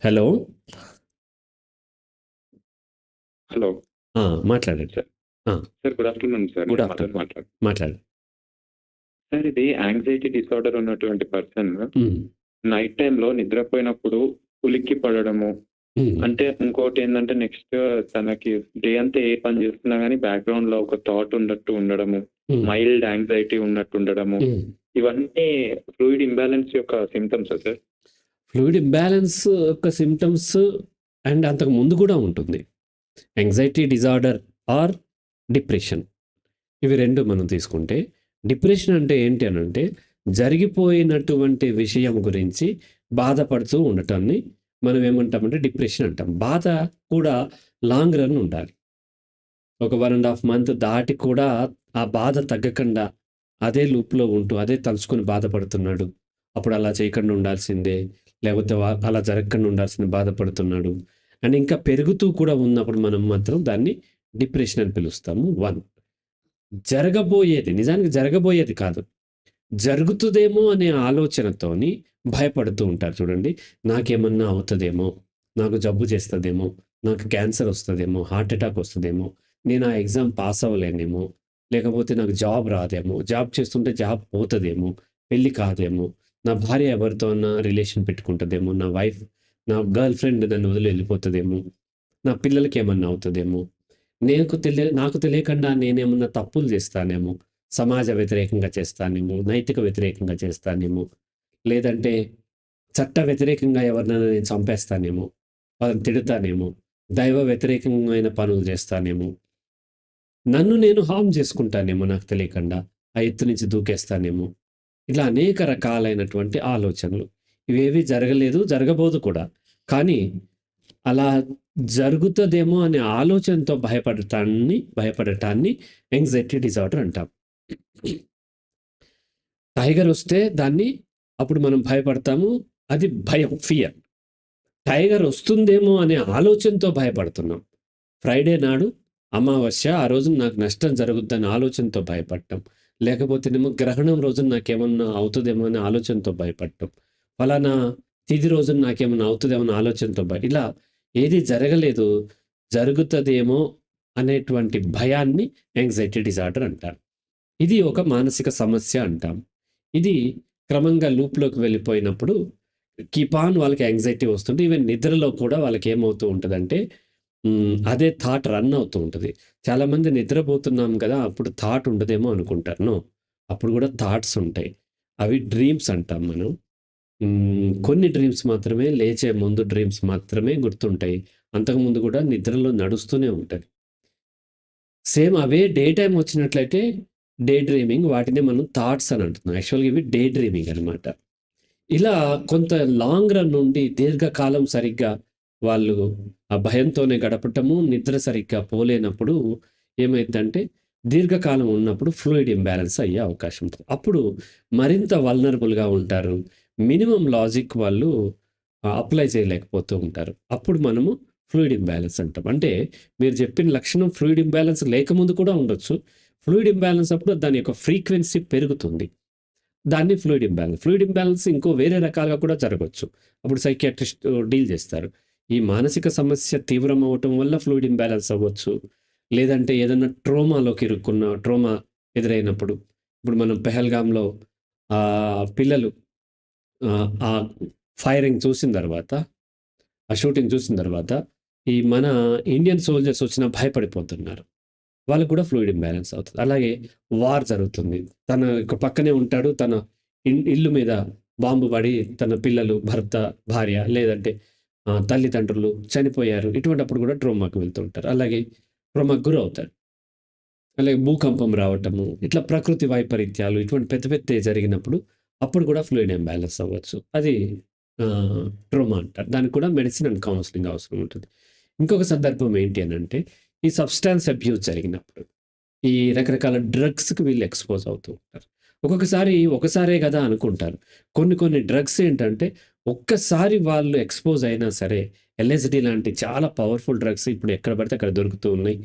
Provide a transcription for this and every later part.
Hello. Hello. మాట్లాడండి. Sir sir good afternoon sir. Good నేను Madan afternoon. మాట్లాడు. సార్ ఇది యాంగ్జైటీ డిసార్డర్ ఉన్నటువంటి పర్సన్ హ్మ్. నైట్ టైమ్‌లో నిద్రపోయినప్పుడు ఉలిక్కి పడడము. హ్మ్. అంటే ఇంకోటేందంటే నెక్స్ట్ తనకి డే అంతా ఏ పని చేస్తున్నా గానీ బ్యాక్‌గ్రౌండ్‌లో ఒక థాట్ ఉన్నట్టు ఉండడము. హ్మ్. మైల్డ్ యాంగ్జైటీ ఉన్నట్టు ఉండడము. హ్మ్. ఇవన్నీ ఫ్లూయిడ్ ఇంబాలెన్స్ యొక్క సింప్టమ్సా సార్? ఫ్లూయిడ్ ఇంబాలెన్స్ యొక్క సింప్టమ్స్ అండ్ అంతకు ముందు కూడా ఉంటుంది. Anxiety disorder are depression. ఇవి 2 మనం తీసుకుంటే, డిప్రెషన్ అంటే ఏంటి అనంటే, జరిగిపోయినటువంటి విషయం గురించి బాధపడుతూ ఉండటాన్ని మనం ఏమంటామంటే డిప్రెషన్ అంటాం. బాధ కూడా లాంగ్ రన్ ఉండాలి. ఒక 1 ½ మంత్ దాటి కూడా ఆ బాధ తగ్గకుండా అదే లూప్‌లో ఉంటూ, అదే తలుచుకొని బాధపడుతున్నాడు. అప్పుడు అలా చేయకుండా ఉండాల్సిందే. లేకపోతే అలా జరగకుండా ఉండాల్సింది బాధపడుతున్నాడు. అండ్ ఇంకా పెరుగుతూ కూడా ఉన్నప్పుడు మనం మాత్రం దాన్ని డిప్రెషన్ అని పిలుస్తాము. 1 జరగబోయేది నిజానికి జరగబోయేది కాదు. జరుగుతదేమో అనే ఆలోచనతోని భయపడుతూ ఉంటారు చూడండి. నాకేమన్నా అవుతదేమో, నాకు జబ్బు చేస్తదేమో, నాకు క్యాన్సర్ వస్తదేమో, హార్ట్ అటాక్ వస్తదేమో, నేను ఆ ఎగ్జామ్ పాస్ అవ్వలేనేమో, లేకపోతే నాకు జాబ్ రాదేమో, జాబ్ చేస్తుంటే జాబ్ పోతదేమో, పెళ్లి కాదేమో, నా భార్య ఎవరితో అన్నా రిలేషన్ పెట్టుకుంటదేమో, నా గర్ల్ ఫ్రెండ్ నన్ను వదిలి వెళ్ళిపోతదేమో, నా పిల్లలకి ఏమన్నా అవుతదేమో, నాకు తెలియకుండా నేనేమన్నా తప్పులు చేస్తానేమో, సమాజ వ్యతిరేకంగా చేస్తానేమో, నైతిక వ్యతిరేకంగా చేస్తానేమో, లేదంటే చట్ట వ్యతిరేకంగా ఎవరినైనా నేను చంపేస్తానేమో, వాళ్ళని తిడతానేమో, దైవ వ్యతిరేకమైన పనులు చేస్తానేమో, నన్ను నేను హార్మ్ చేసుకుంటానేమో నాకు తెలియకుండా, ఆ ఎత్తు నుంచి దూకేస్తానేమో, ఇలా అనేక రకాలైనటువంటి ఆలోచనలు. ఇవేవి జరగలేదు, జరగబోదు కూడా. కానీ అలా జరుగుతదేమో అనే ఆలోచనతో భయపడటాన్ని యాంగ్జైటీ డిజార్డర్ అంటాం. టైగర్ వస్తే దాన్ని అప్పుడు మనం భయపడతాము. అది భయం, ఫియర్. టైగర్ వస్తుందేమో అనే ఆలోచనతో భయపడుతున్నాం. ఫ్రైడే నాడు అమావాస్య, ఆ రోజున నాకు నష్టం జరుగుద్దని ఆలోచనతో భయపడటం. లేకపోతేనేమో గ్రహణం రోజున నాకేమన్నా అవుతదేమో అనే ఆలోచనతో భయపడటం. ఫలానా తిథి రోజున నాకేమన్నా అవుతదేమో అనే ఆలోచనతో ఇలా ఏది జరగలేదు, జరుగుతదేమో అనేటువంటి భయాన్ని యాంగ్జైటీ డిజార్డర్ అంటారు. ఇది ఒక మానసిక సమస్య అంటాం. ఇది క్రమంగా లూప్‌లోకి వెళ్ళిపోయినప్పుడు కీప్ ఆన్ వాళ్ళకి యాంగ్జైటీ వస్తుంటే ఈవెన్ నిద్రలో కూడా వాళ్ళకేమవుతూ ఉంటదంటే అదే థాట్ రన్ అవుతూ ఉంటది. చాలామంది నిద్రపోతున్నాం గదా! అప్పుడు థాట్ ఉండదేమో అనుకుంటారు. నో. అప్పుడు గూడా థాట్స్ ఉంటాయి. అవి డ్రీమ్స్ అంటాం మనం. కొన్ని డ్రీమ్స్ మాత్రమే లేచే ముందు డ్రీమ్స్ మాత్రమే గుర్తుంటాయి. అంతకుముందు గూడా నిద్రలో నడుస్తూనే ఉంటది. సేమ్ అవే డే టైమ్ వచ్చినట్లయితే డే డ్రీమింగ్ వాటిని మనం థాట్స్ అని అంటున్నాం. యాక్చువల్‌గా ఇవి డే డ్రీమింగ్ అనమాట. ఇలా కొంత లాంగ్ రన్ నుండి దీర్ఘకాలం సరిగ్గా వాళ్ళు ఆ భయంతోనే గడపటము, నిద్ర సరిగ్గా పోలేనప్పుడు ఏమైద్దంటే దీర్ఘకాలం ఉన్నప్పుడు ఫ్లూయిడ్ ఇంబాలెన్స్ అయ్యే అవకాశం ఉంటది. అప్పుడు మరింత వల్నరబుల్‌గా ఉంటారు. మినిమమ్ లాజిక్ వాళ్ళు అప్లై చేయలేకపోతూ ఉంటారు. అప్పుడు మనము ఫ్లూయిడ్ ఇంబాలెన్స్ అంటాం. అంటే మీరు చెప్పిన లక్షణం ఫ్లూయిడ్ ఇంబాలెన్స్ లేకముందు కూడా ఉండొచ్చు. ఫ్లూయిడ్ ఇంబాలెన్స్ అప్పుడు దాని యొక్క ఫ్రీక్వెన్సీ పెరుగుతుంది. దాన్ని ఫ్లూయిడ్ ఇంబాలెన్స్. ఫ్లూయిడ్ ఇంబాలెన్స్ ఇంకో వేరే రకాలుగా కూడా జరగొచ్చు. అప్పుడు సైకియాట్రిస్ట్ డీల్ చేస్తారు. ఈ మానసిక సమస్య తీవ్రం అవ్వటం వల్ల ఫ్లూయిడ్ ఇంబాలెన్స్ అవ్వచ్చు. లేదంటే ఏదన్నా ట్రోమా ఎదురైనప్పుడు. ఇప్పుడు మనం పెహల్గామ్‌లో పిల్లలు ఆ ఫైరింగ్ చూసిన తర్వాత, ఆ షూటింగ్ చూసిన తర్వాత, ఈ మన ఇండియన్ సోల్జర్స్ వచ్చినా భయపడిపోతున్నారు. వాళ్ళకి కూడా ఫ్లూయిడ్ ఇంబాలెన్స్ అవుతది. అలాగే వార్ జరుగుతుంది. తన యొక్క పక్కనే ఉంటాడు. తన ఇల్లు మీద బాంబు పడి తన పిల్లలు, భర్త, భార్య లేదంటే తల్లిదండ్రులు చనిపోయారు. ఇటువంటప్పుడు కూడా ట్రోమాకి వెళ్తూ ఉంటారు. అలాగే ట్రోమాకి గురవుతారు. అలాగే భూకంపం రావటము, ఇట్లా ప్రకృతి వైపరీత్యాలు ఇటువంటి పెద్ద పెద్దయి జరిగినప్పుడు అప్పుడు కూడా ఫ్లూయిడ్ ఇంబాలెన్స్ అవ్వచ్చు. అది ట్రోమా అంటారు. దానికి కూడా మెడిసిన్ అండ్ కౌన్సెలింగ్ అవసరం ఉంటుంది. ఇంకొక సందర్భం ఏంటి అనంటే, ఈ సబ్‌స్టాన్స్ అబ్యూజ్ జరిగినప్పుడు. ఈ రకరకాల డ్రగ్స్‌కి వీళ్ళు ఎక్స్‌పోజ్ అవుతూ ఉంటారు. ఒకసారే గదా అనుకుంటారు. కొన్ని కొన్ని డ్రగ్స్ ఏంటంటే, ఒక్కసారి వాళ్ళు ఎక్స్‌పోజ్ అయినా సరే, ఎల్ఎస్‌డి లాంటి చాలా పవర్‌ఫుల్ డ్రగ్స్ ఇప్పుడు ఎక్కడ పడితే అక్కడ దొరుకుతూ ఉన్నాయి.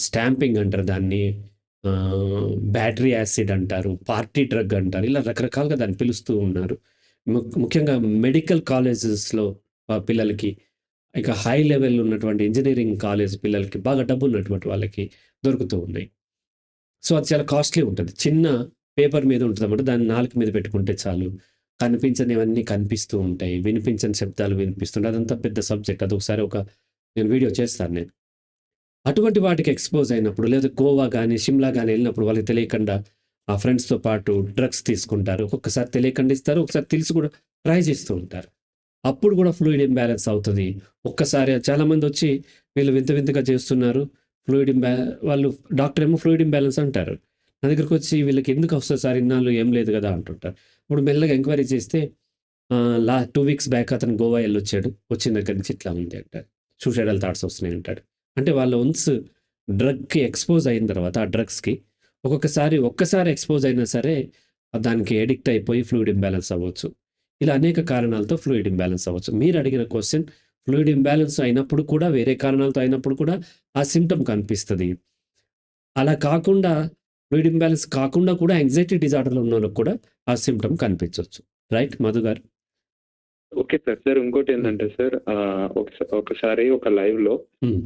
స్టాంపింగ్ అంటారు దాన్ని. బ్యాటరీ యాసిడ్ అంటారు. పార్టీ డ్రగ్ అంటారు. ఇలా రకరకాలుగా దాన్ని పిలుస్తూ ఉన్నారు. ముఖ్యంగా మెడికల్ కాలేజెస్‌లో పిల్లలకి, ఇక హై లెవెల్ ఉన్నటువంటి ఇంజినీరింగ్ కాలేజ్ పిల్లలకి, బాగా డబ్బు ఉన్నటువంటి వాళ్ళకి దొరుకుతూ ఉన్నాయి. సో, అది చాలా కాస్ట్‌లీ ఉంటది. చిన్న పేపర్ మీద ఉంటదన్నమాట. దాన్ని నాలుక మీద పెట్టుకుంటే చాలు. కనిపించనివన్నీ కనిపిస్తూ ఉంటాయి. వినిపించని శబ్దాలు వినిపిస్తుంటాయి. అదంతా పెద్ద సబ్జెక్ట్. అదొకసారి నేను వీడియో చేస్తాను నేను. అటువంటి వాటికి ఎక్స్‌పోజ్ అయినప్పుడు, లేదా గోవా గాని, షిమ్లా గాని ఎళ్ళినప్పుడు వాళ్ళకి తెలియకుండా ఆ ఫ్రెండ్స్‌తో పాటు డ్రగ్స్ తీసుకుంటారు. ఒక్కొక్కసారి తెలియకుండా ఇస్తారు. ఒకసారి తెలిసి కూడా ట్రై చేస్తూ ఉంటారు. అప్పుడు కూడా ఫ్లూయిడ్ ఇంబాలెన్స్ అవుతది. ఒక్కసారి చాలామందొచ్చి వీళ్ళు వింత వింతగా చేస్తున్నారు. ఫ్లూయిడ్ ఇంబా వాళ్ళు డాక్టర్ ఏమో ఫ్లూయిడ్ ఇంబాలెన్స్ అంటారు. నా దగ్గరకొచ్చి వీళ్ళకి ఎందుకు వస్తది సార్ ఇన్నాళ్ళు ఏం లేదు గదా అంటుంటారు. ఇప్పుడు మెల్లగా ఎంక్వైరీ చేస్తే 2 వీక్స్ బ్యాక్ అతను గోవా ఎళ్ళొచ్చాడు. వచ్చిన దగ్గర నుంచి ఇట్లా ఉంది అంటాడు. సూసైడల్ థాట్స్ వస్తున్నాయి అంటాడు. అంటే వాళ్ళు వన్స్ డ్రగ్‌కి ఎక్స్‌పోజ్ అయిన తర్వాత ఆ డ్రగ్స్‌కి ఒక్కసారి ఎక్స్‌పోజ్ అయినా సరే దానికి అడిక్ట్ అయిపోయి ఫ్లూయిడ్ ఇంబాలెన్స్ అవ్వచ్చు. ఇలా అనేక కారణాలతో ఫ్లూయిడ్ ఇంబాలెన్స్ అవ్వచ్చు. మీరు అడిగిన క్వెషన్ ఫ్లూయిడ్ ఇంబాలెన్స్ అయినప్పుడు కూడా వేరే కారణాలతో అయినప్పుడు కూడా ఆ సింప్టమ్ కనిపిస్తది. అలా కాకుండా ఫ్లూయిడ్ ఇంబాలెన్స్ కాకుండా కూడా యాంక్సైటీ డిజార్డర్‌లో ఉన్నోళ్ళకి కూడా ఆ సింప్టమ్ కనిపించొచ్చు. రైట్ మధు గారు? Okay sir. సార్ ఇంకోటేందంటే సార్ ఒకసారి ఒక లైవ్‌లో హ్మ్.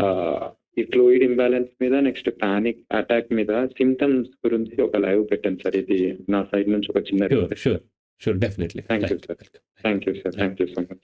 ఈ ఫ్లూయిడ్ ఇంబాలెన్స్ మీద నెక్స్ట్ పానిక్ అటాక్ మీద సింప్టమ్స్ గురించి ఒక లైవ్ పెట్టాను సార్. ఇది నా సైడ్ నుంచి ఒక చిన్న sure. Definitely. Thank you right. Sir. Welcome. Thank you sir. Thank you so much.